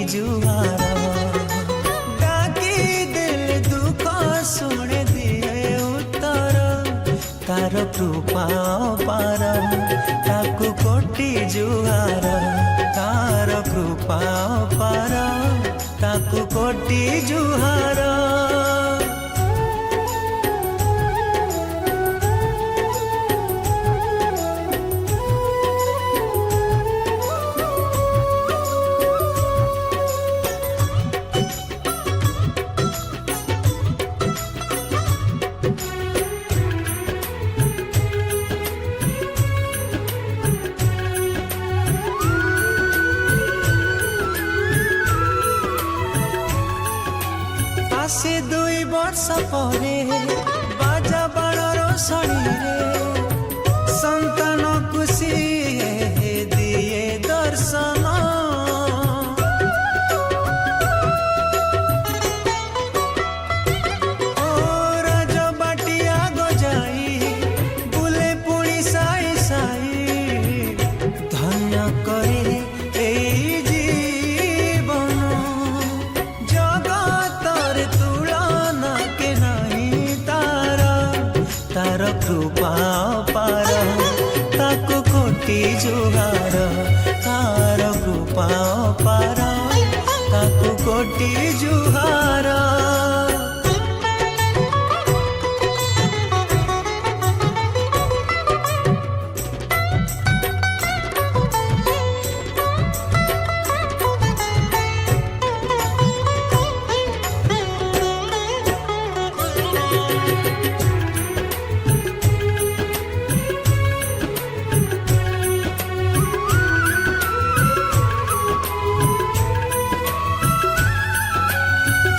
जुहार डाकी दिल दुख शुणे दिए उत्तर तार कृपा पार ताकू कोटि जुहार तार कृपा पार ताकू कोटि जुहार आसे 2 वर्ष परे बाजा बाणर शनि संतान खुशी दिए दर्शन ओ राजबाटिया गजाई बुले पुणी साई साई धन्य करे तार कृपा पार ताकू कोटि जुहार तार कृपा पार ताकू कोटि जुहार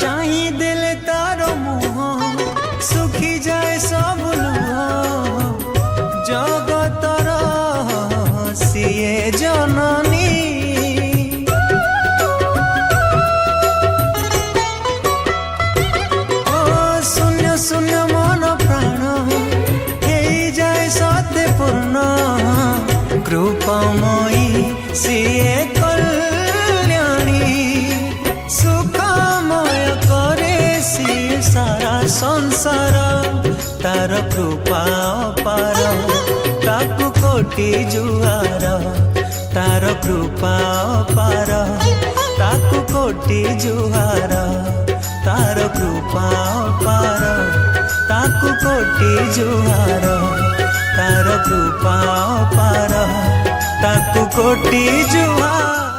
चाही दिल तार मुह सुखी जाए सब लुह जगतर सिए जननी ओ शून्य शून्य मन प्राण हे जाए सत्य पूर्ण कृपामयी सिए सारा संसार तार कृपा पार ताकू कोटि जुहार तार कृपा पार ताकू कोटि जुहार तार कृपा पार ताकू कोटि जुहार तार कृपा पार ताकू कोटि जुहार।